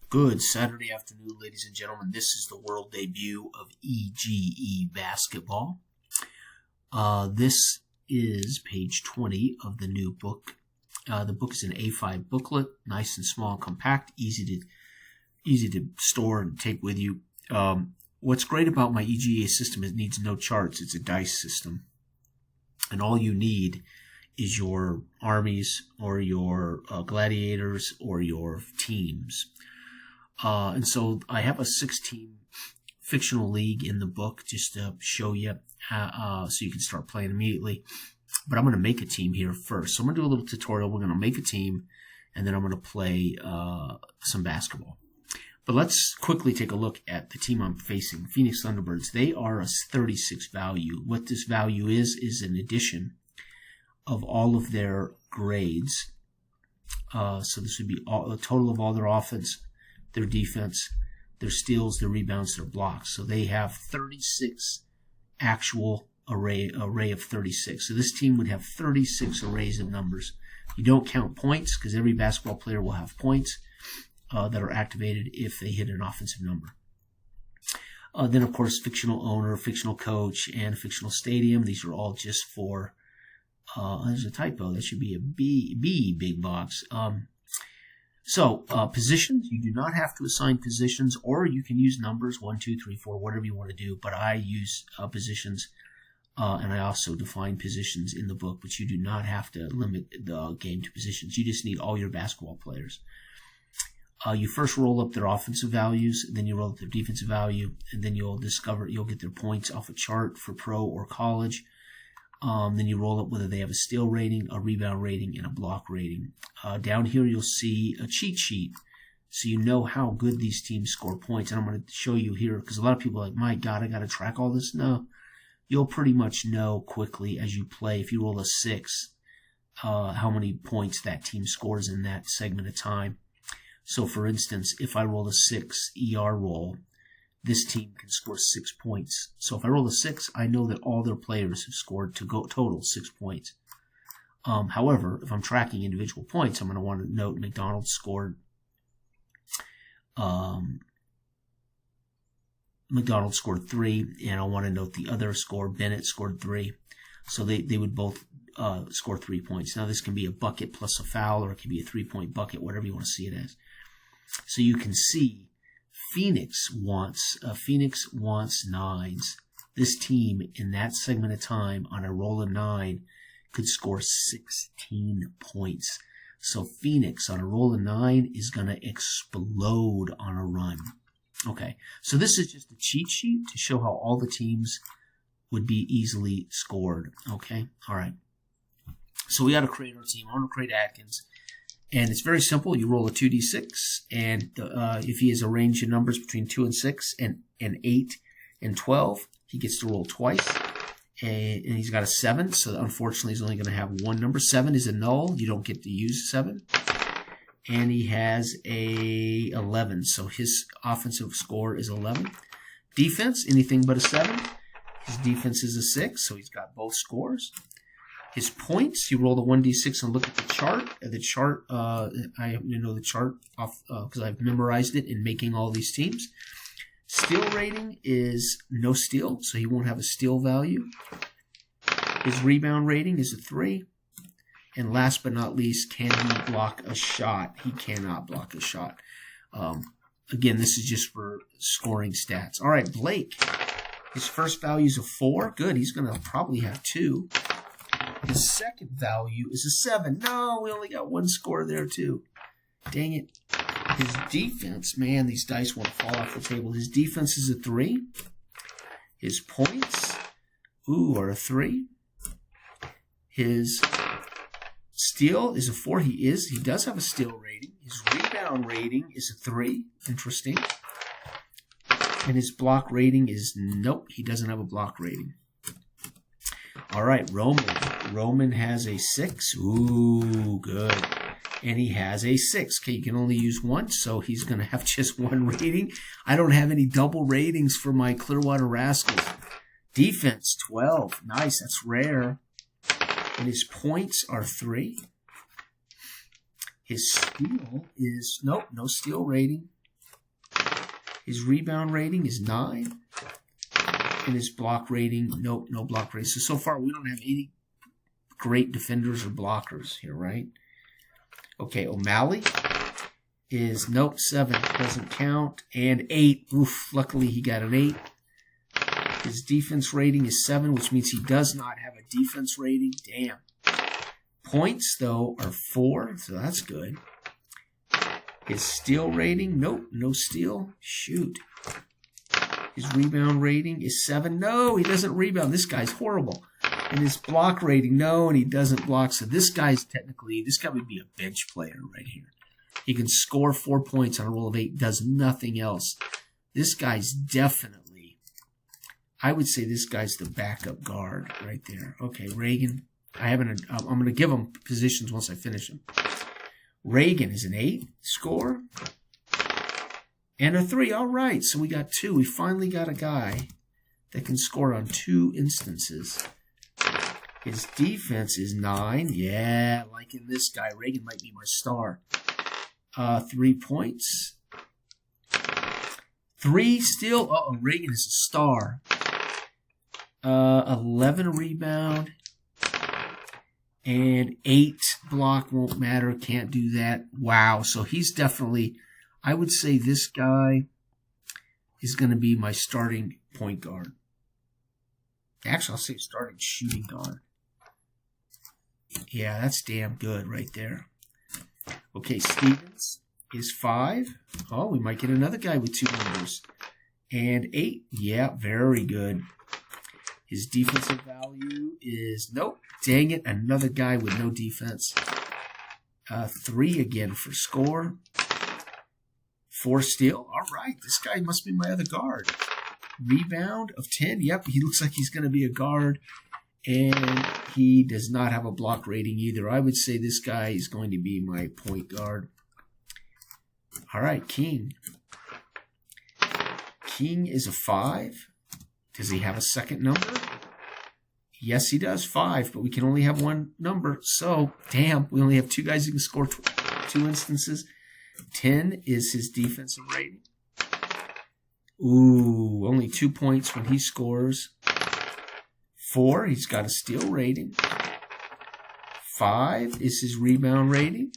Good Saturday afternoon, ladies and gentlemen. This is the world debut of EGE basketball. This is page 20 of the new book. The book is an A5 booklet, nice and small, compact, easy to store and take with you. What's great about my EGE system is it needs no charts. It's a dice system, and all you need is your armies or your gladiators or your teams. And so I have a 6-team fictional league in the book just to show you so you can start playing immediately. But I'm going to make a team here first. So I'm going to do a little tutorial. We're going to make a team, and then I'm going to play some basketball. But let's quickly take a look at the team I'm facing, Phoenix Thunderbirds. They are a 36 value. What this value is an addition of all of their grades. So this would be a total of all their offense, their defense, their steals, their rebounds, their blocks. So they have 36 actual array of 36. So this team would have 36 arrays of numbers. You don't count points because every basketball player will have points that are activated if they hit an offensive number. Then, of course, fictional owner, fictional coach, and fictional stadium. These are all just for, there's a typo. That should be a B big box. Positions, you do not have to assign positions, or you can use numbers, 1, 2, 3, 4, whatever you want to do. But I use positions, and I also define positions in the book, but you do not have to limit the game to positions. You just need all your basketball players. You first roll up their offensive values, then you roll up their defensive value, and then you'll get their points off a chart for pro or college. Then you roll up whether they have a steal rating, a rebound rating, and a block rating. Down here you'll see a cheat sheet, so you know how good these teams score points. And I'm going to show you here, because a lot of people are like, my God, I got to track all this. No, you'll pretty much know quickly as you play. If you roll a 6, how many points that team scores in that segment of time. So, for instance, if I roll a 6 ER roll, this team can score 6 points. So if I roll a 6, I know that all their players have scored to go total 6 points. However, if I'm tracking individual points, I'm going to want to note McDonald scored 3, and I want to note the other score. Bennett scored 3. So they would both score 3 points. Now this can be a bucket plus a foul, or it can be a 3-point bucket, whatever you want to see it as. So you can see Phoenix wants 9s. This team in that segment of time on a roll of 9 could score 16 points. So Phoenix on a roll of 9 is going to explode on a run. Okay, so this is just a cheat sheet to show how all the teams would be easily scored. Okay, all right. So we got to create our team. I want to create Atkins. And it's very simple. You roll a 2d6, and if he has a range of numbers between 2 and 6 and 8 and 12, he gets to roll twice. And he's got a 7, so unfortunately he's only going to have one number. 7 is a null. You don't get to use 7. And he has a 11, so his offensive score is 11. Defense, anything but a 7. His defense is a 6, so he's got both scores. His points, you roll the 1d6 and look at the chart. I happen to know the chart off because I've memorized it in making all these teams. Steal rating is no steal, so he won't have a steal value. His rebound rating is a 3. And last but not least, can he block a shot? He cannot block a shot. Again, this is just for scoring stats. All right, Blake. His first value is a 4. Good, he's going to probably have 2. His second value is a 7. No, we only got one score there too. Dang it. His defense, man, these dice want to fall off the table. His defense is a 3. His points, are a 3. His steal is a 4. He does have a steal rating. His rebound rating is a 3. Interesting. And his block rating is, nope, he doesn't have a block rating. All right, Roman. Roman has a 6. Ooh, good. And he has a 6. Okay, you can only use one, so he's going to have just one rating. I don't have any double ratings for my Clearwater Rascals. Defense, 12. Nice, that's rare. And his points are 3. His steal is, nope, no steal rating. His rebound rating is 9. And his block rating, nope, no block rating. So far we don't have any great defenders or blockers here, right? Okay, O'Malley is, nope, 7, doesn't count. And 8, oof, luckily he got an 8. His defense rating is 7, which means he does not have a defense rating. Damn. Points, though, are 4, so that's good. His steal rating, nope, no steal. Shoot. His rebound rating is 7. No, he doesn't rebound. This guy's horrible. And his block rating, no, and he doesn't block. So this guy would be a bench player right here. He can score 4 points on a roll of 8, does nothing else. This guy's definitely, I would say this guy's the backup guard right there. Okay, Reagan. I'm going to give him positions once I finish him. Reagan is an 8 score. And a 3. All right, so we got 2. We finally got a guy that can score on 2 instances. His defense is 9. Yeah, liking this guy. Reagan might be my star. 3 points. 3 still. Uh-oh, Reagan is a star. 11 rebound. And 8 block won't matter. Can't do that. Wow, so he's definitely, I would say this guy is going to be my starting point guard. Actually, I'll say starting shooting guard. Yeah, that's damn good right there. Okay, Stevens is 5. Oh, we might get another guy with 2 numbers. And 8. Yeah, very good. His defensive value is, nope, dang it, another guy with no defense. 3 again for score. 4 steal. All right, this guy must be my other guard. Rebound of 10. Yep, he looks like he's going to be a guard. And he does not have a block rating either. I would say this guy is going to be my point guard. All right, King. King is a 5. Does he have a second number? Yes, he does, 5, but we can only have 1 number. So, damn, we only have 2 guys who can score 2 instances. 10 is his defensive rating. Ooh, only 2 points when he scores. 4, he's got a steal rating. 5 is his rebound rating.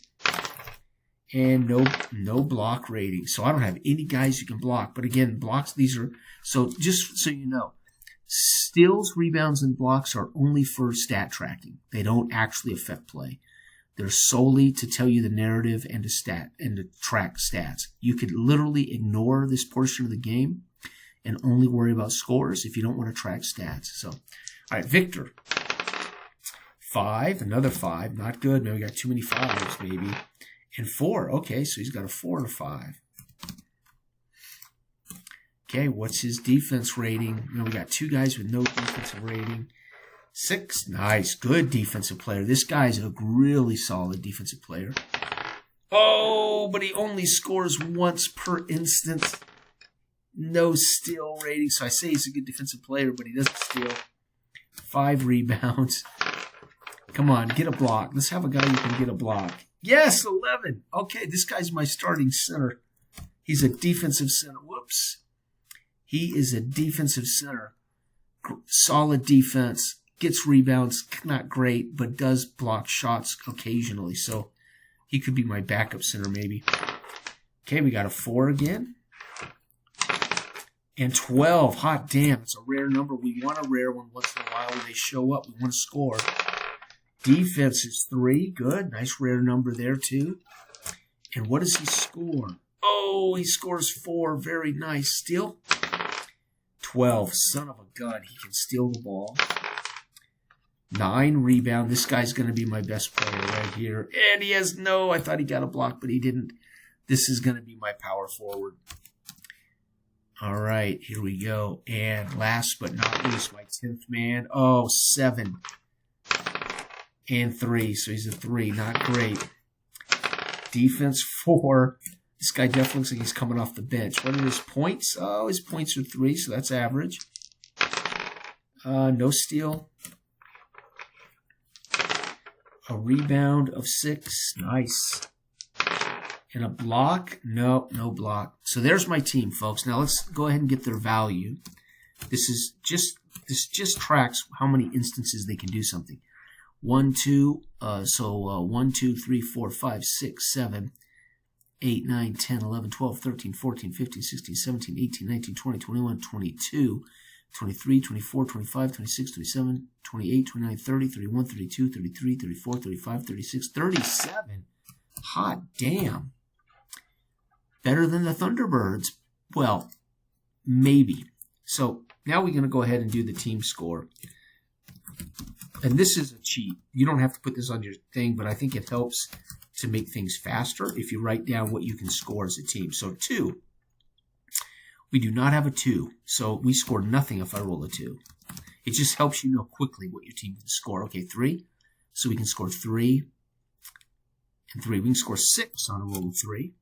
And no block rating. So I don't have any guys who can block. But again, blocks, these are, so just so you know, steals, rebounds, and blocks are only for stat tracking. They don't actually affect play. They're solely to tell you the narrative and to track stats. You could literally ignore this portion of the game and only worry about scores if you don't want to track stats. So, all right, Victor. 5, another 5, not good. Maybe we got too many 5s, maybe. And 4, okay, so he's got a 4 and a 5. Okay, what's his defense rating? We got 2 guys with no defensive rating. 6, nice, good defensive player. This guy's a really solid defensive player. Oh, but he only scores once per instance. No steal rating, so I say he's a good defensive player, but he doesn't steal. 5 rebounds. Come on, get a block. Let's have a guy who can get a block. Yes, 11. Okay, this guy's my starting center. He's a defensive center. Whoops. He is a defensive center. Solid defense. Gets rebounds. Not great, but does block shots occasionally. So he could be my backup center maybe. Okay, we got a 4 again. And 12. Hot damn. It's a rare number. We want a rare one once in a while when they show up. We want to score. Defense is 3. Good. Nice rare number there, too. And what does he score? Oh, he scores 4. Very nice. Steal? 12. Son of a gun. He can steal the ball. 9 rebound. This guy's going to be my best player right here. And he has no. I thought he got a block, but he didn't. This is going to be my power forward. All right. Here we go. And last but not least, my 10th man. Oh, 7. And 3, so he's a 3. Not great. Defense 4. This guy definitely looks like he's coming off the bench. What are his points? Oh, his points are 3, so that's average. No steal. A rebound of 6. Nice. And a block? No, no block. So there's my team, folks. Now let's go ahead and get their value. This just tracks how many instances they can do something. 1, 2, 1, 2, 3, 4, 5, 6, 7, 8, 9, 10, 11, 12, 13, 14, 15, 16, 17, 18, 19, 20, 21, 22, 23, 24, 25, 26, 27, 28, 29, 30, 31, 32, 33, 34, 35, 36, 37. Hot damn. Better than the Thunderbirds. Well, maybe. So now we're going to go ahead and do the team score. And this is a cheat. You don't have to put this on your thing, but I think it helps to make things faster if you write down what you can score as a team. So 2. We do not have a 2, so we score nothing if I roll a 2. It just helps you know quickly what your team can score. Okay, 3. So we can score 3 and 3. We can score 6 on a roll of 3.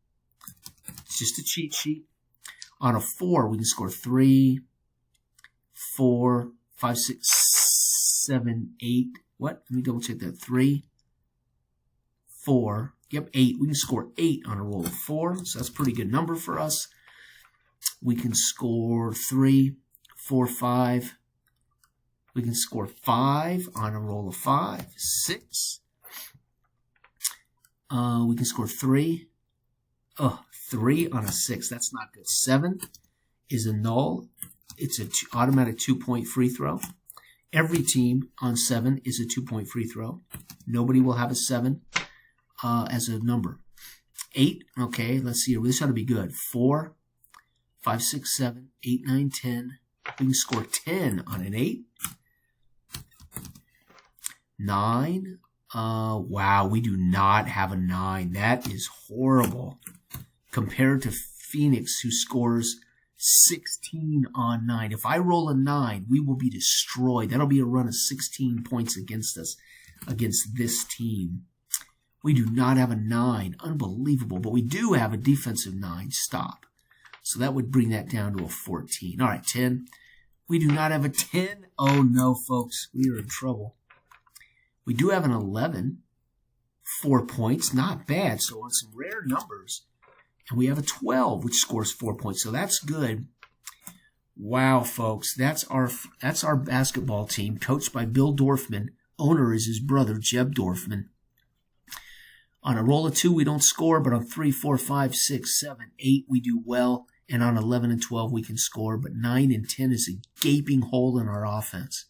It's just a cheat sheet. On a 4, we can score 3, 4, 5, 6, 7, 8. What? Let me double check that. 3, 4, 8. We can score 8 on a roll of 4, so that's a pretty good number for us. We can score 3, 4, 5. We can score 5 on a roll of 5, 6. We can score 3. 3 on a 6. That's not good. 7 is a null. It's an automatic 2-point free throw. Every team on 7 is a 2-point free throw. Nobody will have a 7 as a number. 8, okay, let's see here. This ought to be good. 4, 5, 6, 7, 8, 9, 10. We can score 10 on an 8. 9. Wow, we do not have a 9. That is horrible. Compared to Phoenix, who scores 16 on 9. If I roll a 9, we will be destroyed. That'll be a run of 16 points against us, against this team. We do not have a 9. Unbelievable. But we do have a defensive 9. Stop. So that would bring that down to a 14. All right, 10. We do not have a 10. Oh, no, folks. We are in trouble. We do have an 11. 4 points. Not bad. So on some rare numbers. And we have a 12, which scores 4 points. So that's good. Wow, folks. That's our basketball team, coached by Bill Dorfman. Owner is his brother, Jeb Dorfman. On a roll of 2, we don't score, but on 3, 4, 5, 6, 7, 8, we do well. And on 11 and 12, we can score. But 9 and 10 is a gaping hole in our offense.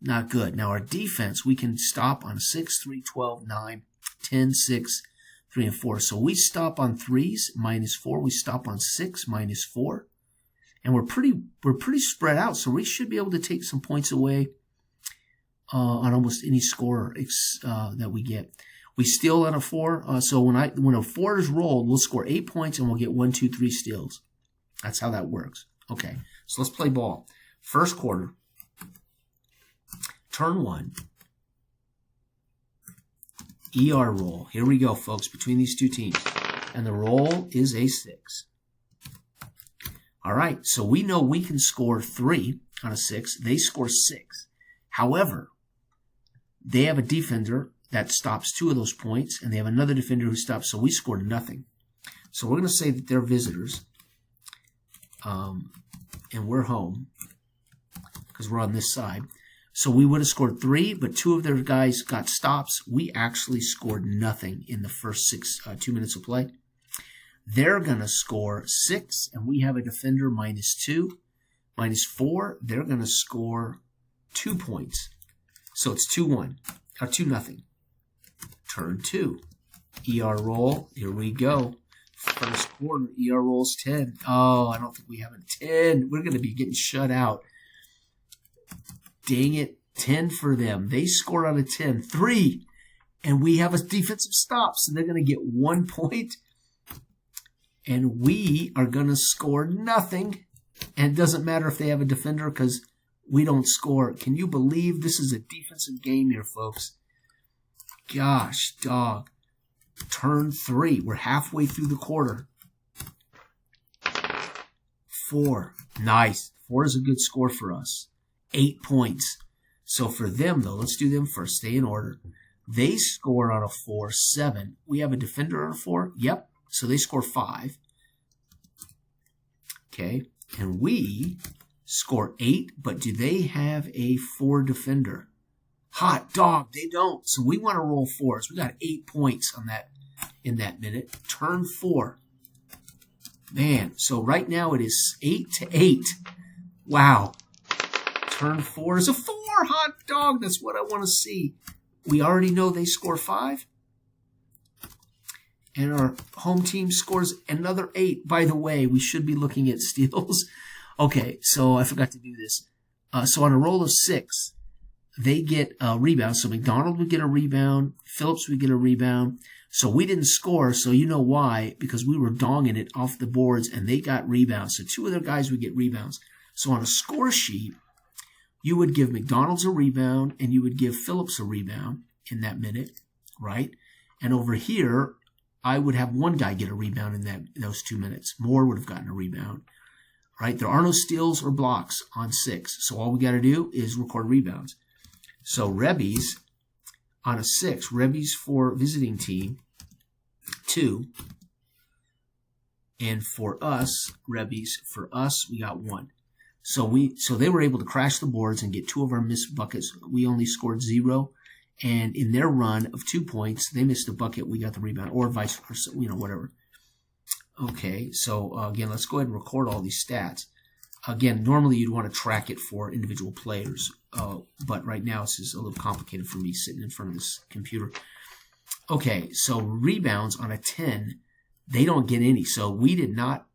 Not good. Now, our defense, we can stop on 6, 3, 12, 9, 10, 6, 3, and 4. So we stop on 3s, -4. We stop on 6, -4. And we're pretty spread out, so we should be able to take some points away on almost any score that we get. We steal on a 4, so when a 4 is rolled, we'll score 8 points and we'll get 1, 2, 3 steals. That's how that works. Okay, so let's play ball. First quarter, turn 1. ER roll. Here we go, folks, between these two teams. And the roll is a 6. All right, so we know we can score 3 on a 6. They score 6. However, they have a defender that stops 2 of those points, and they have another defender who stops, so we scored nothing. So we're going to say that they're visitors, and we're home, because we're on this side. So we would have scored 3, but 2 of their guys got stops. We actually scored nothing in the first 2 minutes of play. They're going to score 6, and we have a defender -2, -4. They're going to score 2 points. So it's 2-1, or 2-0. Turn 2. ER roll. Here we go. First quarter, ER rolls 10. Oh, I don't think we have a 10. We're going to be getting shut out. Dang it, 10 for them. They score on a 10. 3. And we have a defensive stop, so they're going to get 1 point. And we are going to score nothing. And it doesn't matter if they have a defender because we don't score. Can you believe this is a defensive game here, folks? Gosh, dog. Turn 3. We're halfway through the quarter. 4. Nice. 4 is a good score for us. 8 points. So for them, though, let's do them first. Stay in order. They score on a 4, 7. We have a defender on a 4. Yep. So they score 5. Okay. And we score 8, but do they have a 4 defender? Hot dog, they don't. So we want to roll 4s. We got 8 points on that in that minute. Turn 4. Man, so right now it is 8-8. Wow. Turn 4 is a 4. Hot dog, that's what I want to see. We already know they score 5. And our home team scores another 8. By the way, we should be looking at steals. Okay, so I forgot to do this. So on a roll of 6, they get a rebound. So McDonald would get a rebound. Phillips would get a rebound. So we didn't score, so you know why. Because we were donging it off the boards, and they got rebounds. So 2 other guys would get rebounds. So on a score sheet, you would give McDonald's a rebound, and you would give Phillips a rebound in that minute, right? And over here, I would have one guy get a rebound in those 2 minutes. Moore would have gotten a rebound, right? There are no steals or blocks on 6. So all we got to do is record rebounds. So Rebby's on a 6. Rebby's for visiting team, 2. And for us, Rebby's for us, we got 1. So they were able to crash the boards and get 2 of our missed buckets. We only scored 0. And in their run of 2 points, they missed a bucket. We got the rebound, or vice versa, whatever. Okay, so again, let's go ahead and record all these stats. Again, normally you'd want to track it for individual players, but right now this is a little complicated for me sitting in front of this computer. Okay, so rebounds on a 10, they don't get any. So we did not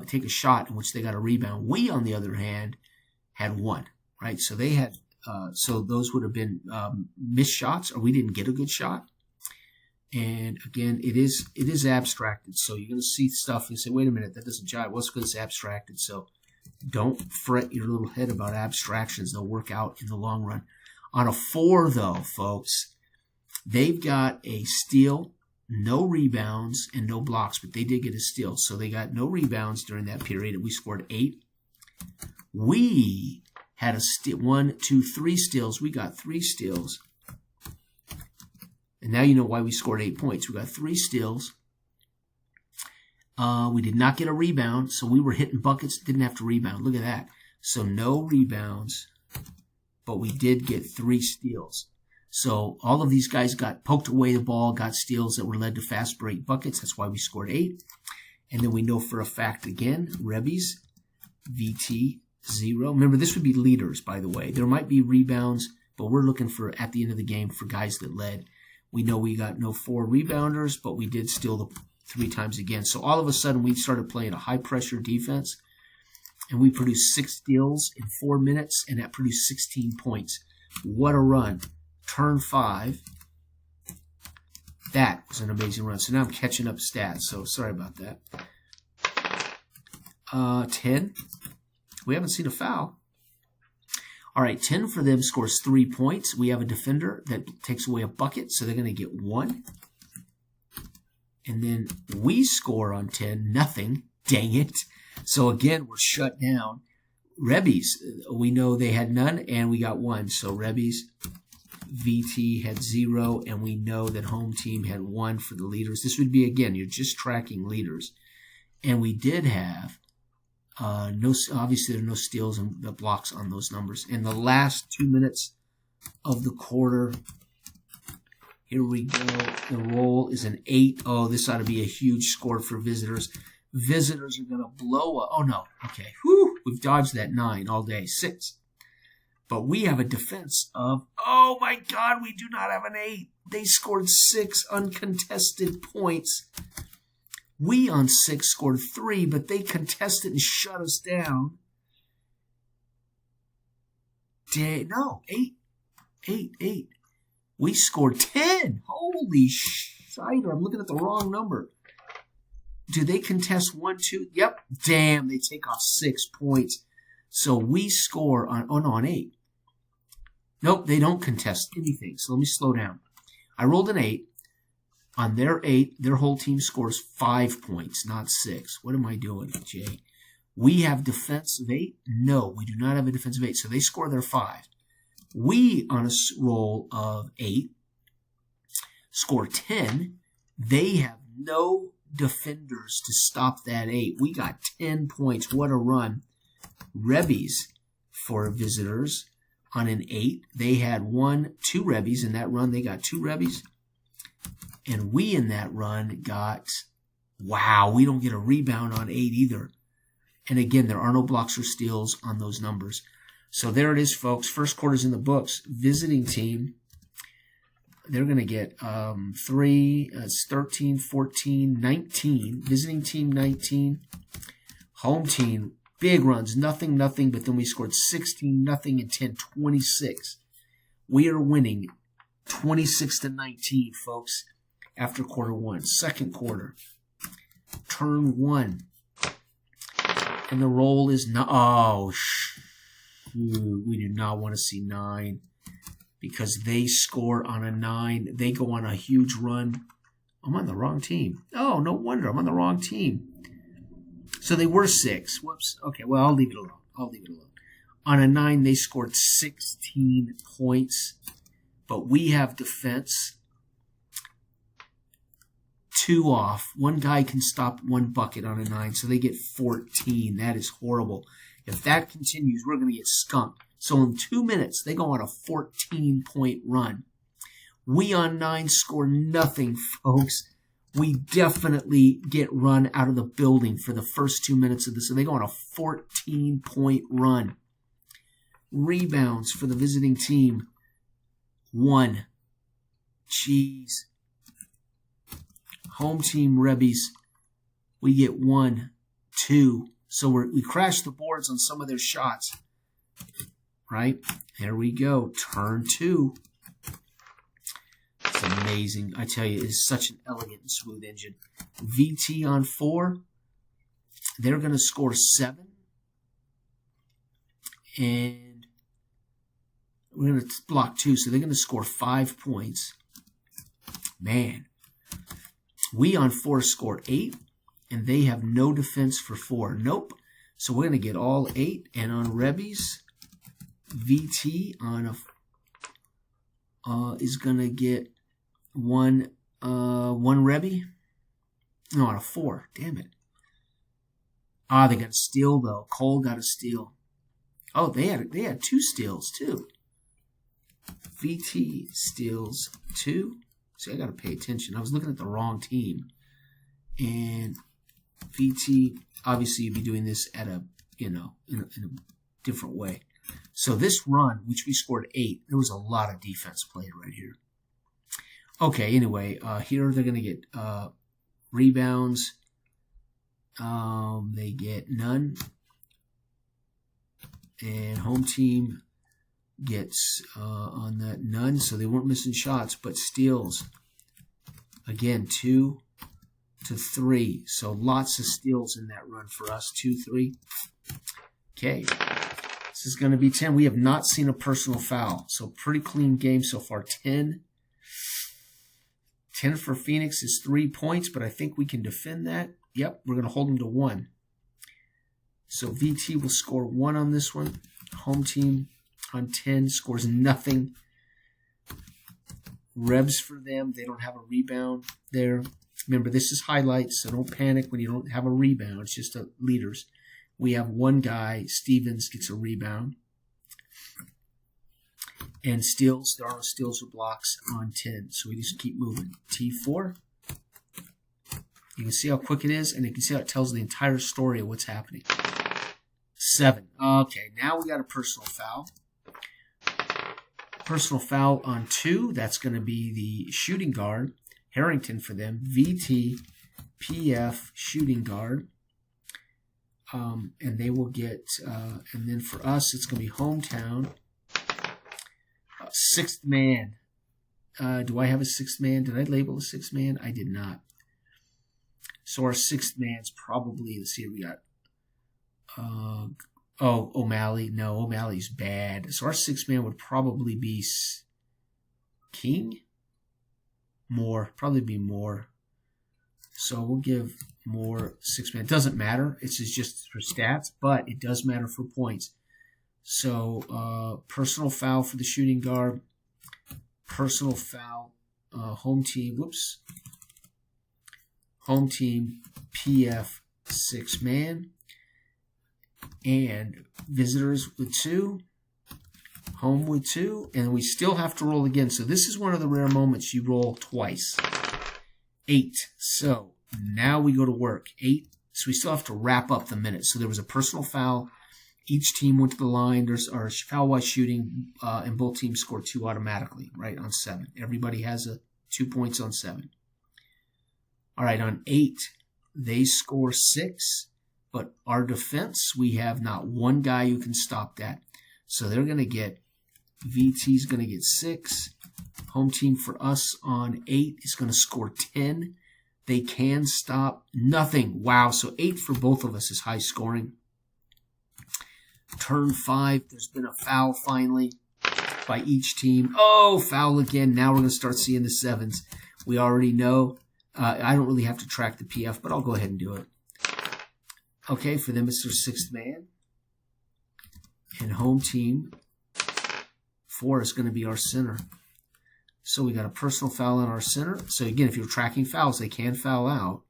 take a shot in which they got a rebound. We, on the other hand, had 1, right? So they had, so those would have been missed shots, or we didn't get a good shot. And again, it is abstracted. So you're going to see stuff and say, wait a minute, that doesn't jive. Well, it's because it's abstracted. So don't fret your little head about abstractions. They'll work out in the long run. On a 4, though, folks, they've got a steal, no rebounds, and no blocks, but they did get a steal. So they got no rebounds during that period, and we scored 8. We had a steal, 1, 2, 3 steals. We got 3 steals. And now you know why we scored 8 points. We got 3 steals. We did not get a rebound, so we were hitting buckets, didn't have to rebound. Look at that. So no rebounds, but we did get 3 steals. So all of these guys got poked away the ball, got steals that were led to fast break buckets. That's why we scored 8. And then we know for a fact again, Rebby's, VT, 0. Remember, this would be leaders, by the way. There might be rebounds, but we're looking for, at the end of the game, for guys that led. We know we got no 4 rebounders, but we did steal the 3 times again. So all of a sudden, we started playing a high-pressure defense, and we produced 6 steals in 4 minutes, and that produced 16 points. What a run. Turn 5. That was an amazing run. So now I'm catching up stats, so sorry about that. 10. We haven't seen a foul. All right, 10 for them scores 3 points. We have a defender that takes away a bucket, so they're going to get 1. And then we score on 10, nothing. Dang it. So again, we're shut down. Rebby's, we know they had none, and we got 1. So Rebby's, VT had 0, and we know that home team had 1 for the leaders. This would be, again, you're just tracking leaders. And we did have obviously there are no steals and blocks on those numbers. In the last 2 minutes of the quarter, here we go. The roll is an 8. Oh, this ought to be a huge score for visitors. Visitors are going to blow up. Oh, no. Okay. Whew. We've dodged that 9 all day. 6. But we have a defense of, oh, my God, we do not have an 8. They scored 6 uncontested points. We on 6 scored 3, but they contested and shut us down. No, 8. 8. We scored 10. Holy cider. I'm looking at the wrong number. Do they contest 1, 2? Yep. Damn, they take off 6 points. So we score on 8. Nope, they don't contest anything. So let me slow down. I rolled an 8. On their 8, their whole team scores 5 points, not 6. What am I doing, Jay? We have defense of 8? No, we do not have a defense of 8. So they score their 5. We, on a roll of 8, score 10. They have no defenders to stop that 8. We got 10 points. What a run. Rebbies for visitors on an 8. They had 2 Rebbies in that run. They got 2 Rebbies. And we in that run got, wow, we don't get a rebound on 8 either. And again, there are no blocks or steals on those numbers. So there it is, folks. First quarter's in the books. Visiting team, they're going to get 3, 13, 14, 19. Visiting team, 19. Home team, big runs, nothing, but then we scored 16, nothing, and 10, 26. We are winning 26-19, folks, after quarter 1. Second quarter, turn 1. And the roll is not, we do not want to see 9 because they score on a 9. They go on a huge run. I'm on the wrong team. Oh, no wonder. I'm on the wrong team. So they were 6. Whoops. Okay, well, I'll leave it alone. On a 9, they scored 16 points. But we have defense. 2 off. One guy can stop 1 bucket on a 9, so they get 14. That is horrible. If that continues, we're going to get skunked. So in 2 minutes, they go on a 14-point run. We on 9 score nothing, folks. We definitely get run out of the building for the first 2 minutes of this. So they go on a 14-point run. Rebounds for the visiting team, 1. Jeez. Home team Rebbies, we get 1, 2. So we crash the boards on some of their shots. Right? There we go. Turn 2. It's amazing. I tell you, it is such an elegant and smooth engine. VT on 4. They're going to score 7. And we're going to block 2. So they're going to score 5 points. Man. We on 4 score 8. And they have no defense for 4. Nope. So we're going to get all 8. And on Rebbies, VT on is going to get 1 Rebby. No, on a 4. Damn it. They got a steal though. Cole got a steal. Oh, they had 2 steals too. VT steals 2. See, I got to pay attention. I was looking at the wrong team. And VT, obviously you'd be doing this at a, in a different way. So this run, which we scored 8, there was a lot of defense played right here. Okay, anyway, here they're going to get rebounds. They get none. And home team gets on that none, so they weren't missing shots, but steals. Again, 2 to 3. So lots of steals in that run for us. 2, 3. Okay. This is going to be 10. We have not seen a personal foul. So pretty clean game so far. 10. 10 for Phoenix is 3 points, but I think we can defend that. Yep, we're going to hold them to 1. So VT will score 1 on this one. Home team on 10 scores nothing. Rebs for them. They don't have a rebound there. Remember, this is highlights, so don't panic when you don't have a rebound. It's just leaders. We have 1 guy, Stevens, gets a rebound. And steals, there are no steals or blocks on 10. So we just keep moving. T4. You can see how quick it is, and you can see how it tells the entire story of what's happening. 7. Okay, now we got a personal foul. Personal foul on 2. That's going to be the shooting guard. Harrington for them. VT, PF, shooting guard. And they will get, and then for us, it's going to be hometown. 6th man. Do I have a 6th man? Did I label a 6th man? I did not. So our 6th man's probably, let's see, we got, O'Malley. No, O'Malley's bad. So our 6th man would probably be King? Moore. Probably be Moore. So we'll give Moore 6th man. It doesn't matter. It's just for stats, but it does matter for points. So personal foul for the shooting guard. Personal foul, home team. Whoops. home team, PF 6-man, and visitors with 2, home with 2, and we still have to roll again. So this is one of the rare moments you roll twice. 8. So now we go to work. 8. So we still have to wrap up the minute. So there was a personal foul. Each team went to the line. There's our foul-wise shooting, and both teams scored 2 automatically, right, on 7. Everybody has 2 points on 7. All right, on 8, they score 6, but our defense, we have not one guy who can stop that. So they're going to get, VT's going to get 6. Home team for us on 8 is going to score 10. They can stop nothing. Wow, so 8 for both of us is high scoring. Turn 5, there's been a foul finally by each team. Oh, foul again. Now we're going to start seeing the 7s. We already know. I don't really have to track the PF, but I'll go ahead and do it. Okay, for them it's their 6th man. And home team 4 is going to be our center. So we got a personal foul on our center. So again, if you're tracking fouls, they can foul out.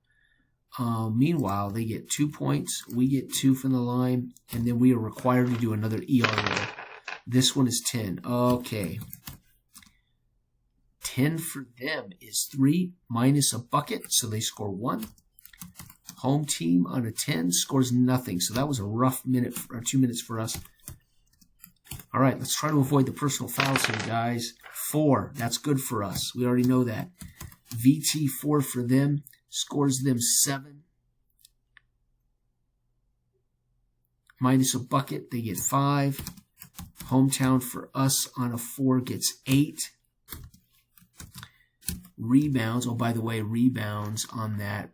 Meanwhile, they get 2 points. We get 2 from the line. And then we are required to do another ER roll. This one is 10. Okay. 10 for them is 3 minus a bucket. So they score 1. Home team on a 10 scores nothing. So that was a rough minute or 2 minutes for us. All right, let's try to avoid the personal fouls here, guys. 4, that's good for us. We already know that. VT 4 for them, scores them 7. Minus a bucket, they get 5. Hometown for us on a 4 gets 8. Rebounds, oh, by the way, rebounds on that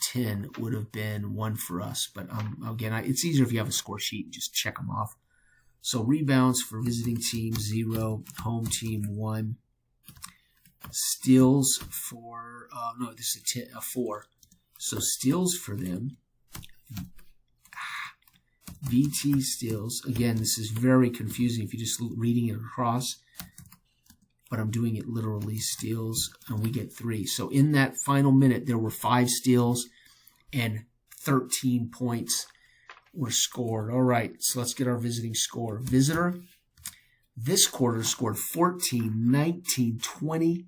10 would have been 1 for us. But again, it's easier if you have a score sheet and just check them off. So rebounds for visiting team 0, home team 1. Steals for no, this is a 4. So steals for them. VT steals. Again, this is very confusing if you're just reading it across. But I'm doing it literally. Steals, and we get 3. So in that final minute, there were 5 steals and 13 points were scored. All right, so let's get our visiting score. Visitor, this quarter scored 14, 19, 20,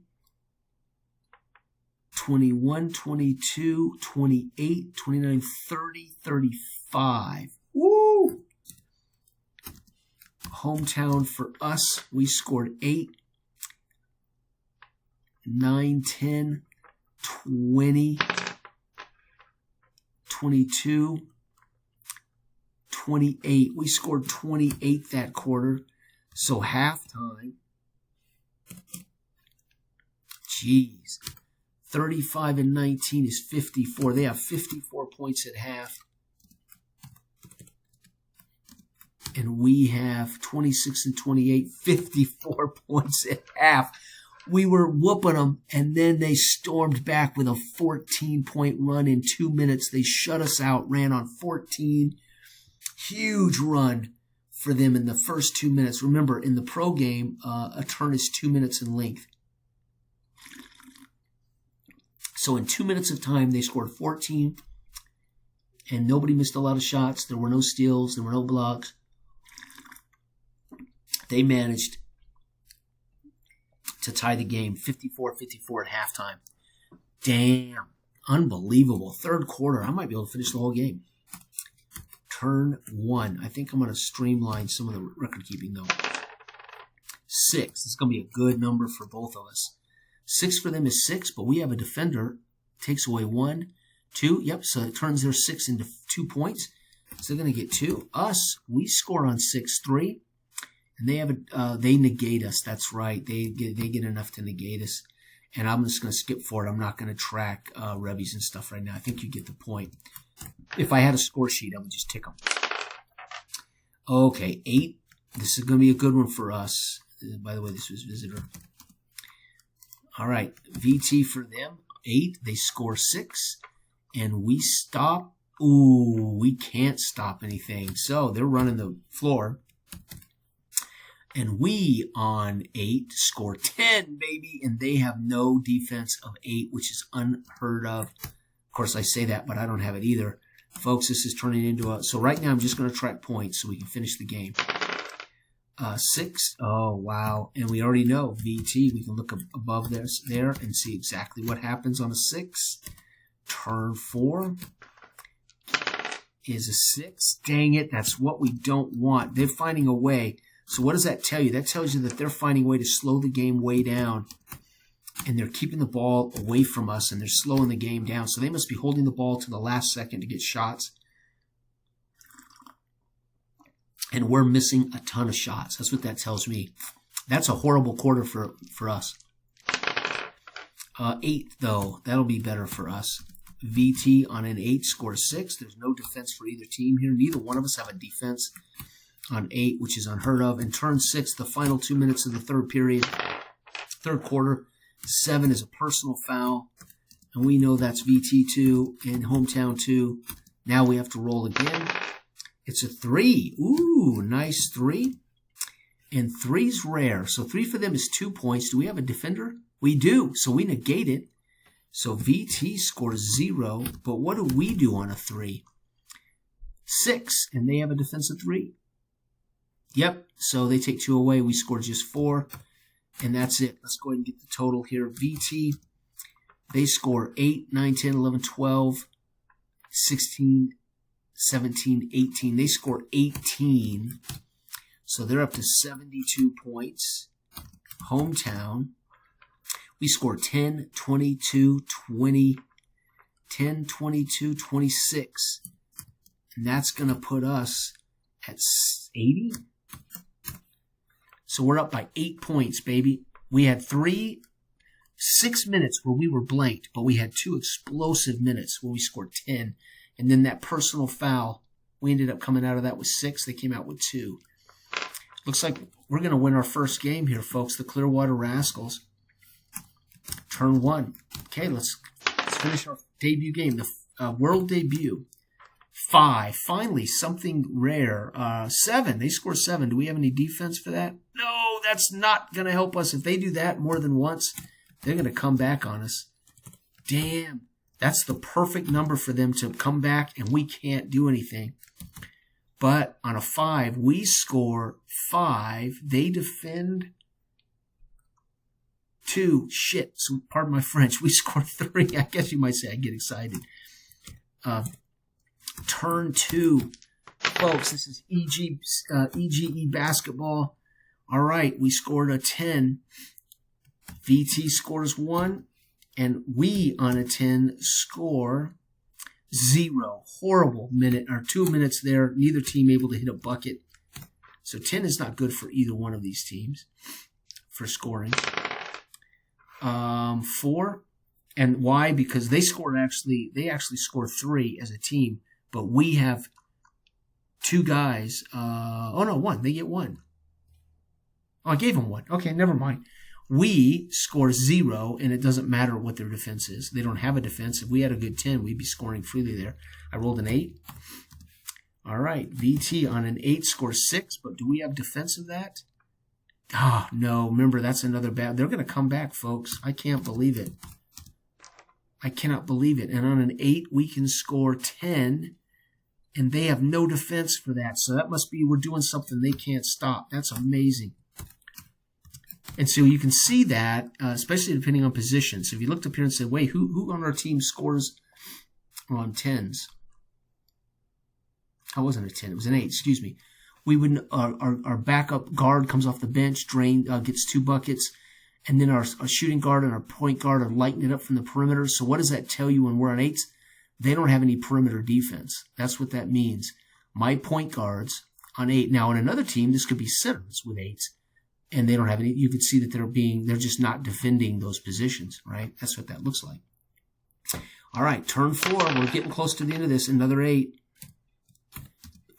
21, 22, 28, 29, 30, 35. Woo! Hometown for us, we scored 8, 9, 10, 20, 22, 28. We scored 28 that quarter. So halftime, jeez, 35 and 19 is 54. They have 54 points at half. And we have 26 and 28, 54 points at half. We were whooping them, and then they stormed back with a 14-point run in 2 minutes. They shut us out, ran on 14. Huge run for them in the first 2 minutes. Remember, in the pro game, a turn is 2 minutes in length. So in 2 minutes of time, they scored 14, and nobody missed a lot of shots. There were no steals. There were no blocks. They managed to tie the game 54-54 at halftime. Damn. Unbelievable. Third quarter. I might be able to finish the whole game. Turn 1. I think I'm going to streamline some of the record keeping, though. 6. It's going to be a good number for both of us. 6 for them is 6, but we have a defender. Takes away 1, 2. Yep, so it turns their 6 into 2 points. So they're going to get 2. Us, we score on 6, 3. And they have they negate us. That's right. They get enough to negate us. And I'm just going to skip forward. I'm not going to track revies and stuff right now. I think you get the point. If I had a score sheet, I would just tick them. Okay, 8. This is going to be a good one for us. By the way, this was visitor. All right, VT for them, 8. They score 6. And we stop. Ooh, we can't stop anything. So they're running the floor. And we, on 8, score 10, baby. And they have no defense of 8, which is unheard of. course, I say that, but I don't have it either. Folks, this is turning into a... So right now, I'm just going to track points so we can finish the game. 6. Oh, wow. And we already know VT. We can look above there and see exactly what happens on a 6. Turn 4 is a 6. Dang it. That's what we don't want. They're finding a way. So what does that tell you? That tells you that they're finding a way to slow the game way down. And they're keeping the ball away from us, and they're slowing the game down. So they must be holding the ball to the last second to get shots. And we're missing a ton of shots. That's what that tells me. That's a horrible quarter for us. 8, though. That'll be better for us. VT on an 8 scores 6. There's no defense for either team here. Neither one of us have a defense on 8, which is unheard of. And turn 6, the final 2 minutes of the third period, third quarter, 7 is a personal foul. And we know that's VT2 and hometown 2. Now we have to roll again. It's a 3. Ooh, nice 3. And 3's rare. So 3 for them is 2 points. Do we have a defender? We do. So we negate it. So VT scores 0. But what do we do on a 3? 6. And they have a defensive 3. Yep. So they take 2 away. We score just 4. And that's it. Let's go ahead and get the total here. VT, they score 8, 9, 10, 11, 12, 16, 17, 18. They score 18. So they're up to 72 points. Hometown, we score 10, 22, 20, 10, 22, 26. And that's going to put us at 80. So we're up by 8 points, baby. We had 6 minutes where we were blanked, but we had 2 explosive minutes where we scored 10. And then that personal foul, we ended up coming out of that with 6. They came out with 2. Looks like we're going to win our first game here, folks. The Clearwater Rascals. Turn 1. Okay, let's finish our debut game. The world debut. 5. Finally, something rare. 7. They score 7. Do we have any defense for that? No, that's not going to help us. If they do that more than once, they're going to come back on us. Damn. That's the perfect number for them to come back, and we can't do anything. But on a 5, we score 5. They defend 2. Shit. So, pardon my French. We score 3. I guess you might say I get excited. Turn 2. Folks, this is EGE basketball. All right, we scored a 10. VT scores 1. And we, on a 10, score 0. Horrible minute, or 2 minutes there. Neither team able to hit a bucket. So 10 is not good for either one of these teams for scoring. 4. And why? Because they actually score 3 as a team. But we have 2 guys. Oh, no, 1. They get 1. Oh, I gave them 1. Okay, never mind. We score 0, and it doesn't matter what their defense is. They don't have a defense. If we had a good 10, we'd be scoring freely there. I rolled an 8. All right, VT on an 8 scores 6, but do we have defense of that? Ah, no. Remember, that's another bad. They're going to come back, folks. I can't believe it. I cannot believe it. And on an 8, we can score 10, and they have no defense for that. So that must be we're doing something they can't stop. That's amazing. And so you can see that, especially depending on position. So if you looked up here and said, wait, who on our team scores on 10s? I wasn't a 10. It was an 8. Excuse me. We would our backup guard comes off the bench, gets 2 buckets. And then our shooting guard and our point guard are lighting it up from the perimeter. So what does that tell you when we're on 8s? They don't have any perimeter defense. That's what that means. My point guards on 8. Now, on another team, this could be centers with 8s. And they don't have any. You can see that they're just not defending those positions, right? That's what that looks like. All right, turn 4. We're getting close to the end of this. Another 8.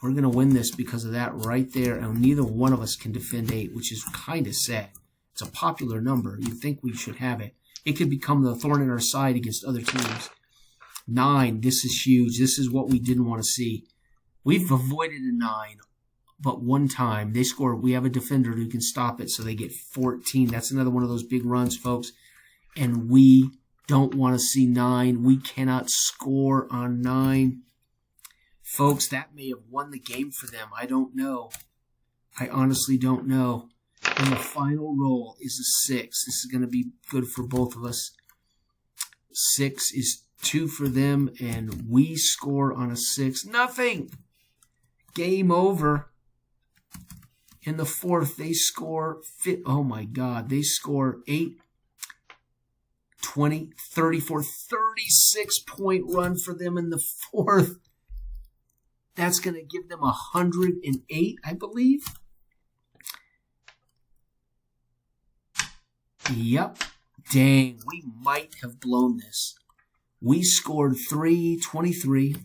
We're going to win this because of that right there. And neither one of us can defend 8, which is kind of sad. It's a popular number. You'd think we should have it. It could become the thorn in our side against other teams. 9. This is huge. This is what we didn't want to see. We've avoided a 9. But one time they score, we have a defender who can stop it, so they get 14. That's another one of those big runs, folks. And we Don't want to see 9. We cannot score on 9. Folks, that may have won the game for them. I don't know. I honestly don't know. And the final roll is a 6. This is going to be good for both of us. 6 is 2 for them, and we score on a 6. Nothing. Game over. In the 4th, they score, oh my God, they score 8, 20, 34, 36-point run for them in the 4th. That's going to give them 108, I believe. Yep. Dang, we might have blown this. We scored 323.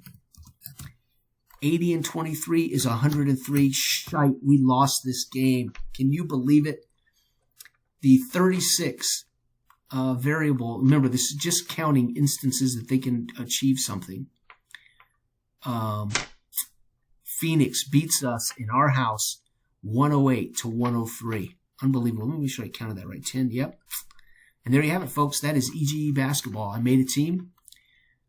80 and 23 is 103. Shite, we lost this game. Can you believe it? The 36 variable, remember, this is just counting instances that they can achieve something. Phoenix beats us in our house 108 to 103. Unbelievable. Let me make sure I counted that right. 10, yep. And there you have it, folks. That is EGE basketball. I made a team.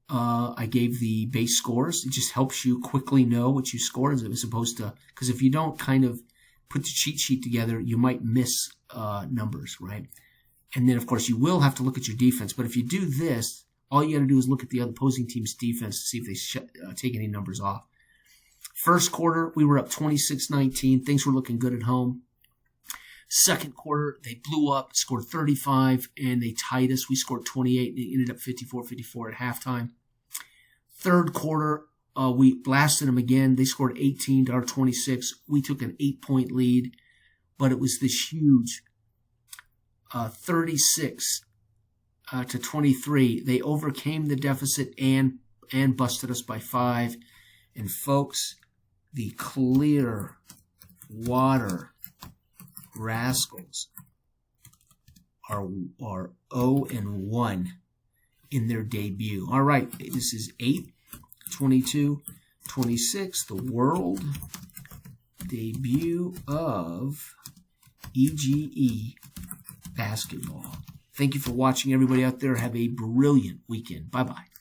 I gave the base scores. It just helps you quickly know what you scored as opposed to, because if you don't kind of put the cheat sheet together, you might miss numbers, right? And then, of course, you will have to look at your defense. But if you do this, all you got to do is look at the other opposing team's defense to see if they take any numbers off. First quarter, we were up 26-19. Things were looking good at home. Second quarter, they blew up, scored 35, and they tied us. We scored 28, and it ended up 54-54 at halftime. Third quarter, we blasted them again. They scored 18 to our 26. We took an 8-point lead, but it was this huge 36 to 23. They overcame the deficit and busted us by 5. And folks, the clear water Rascals are 0-1 in their debut. All right, this is 8-22-26, the world debut of EGE basketball. Thank you for watching, everybody out there. Have a brilliant weekend. Bye-bye.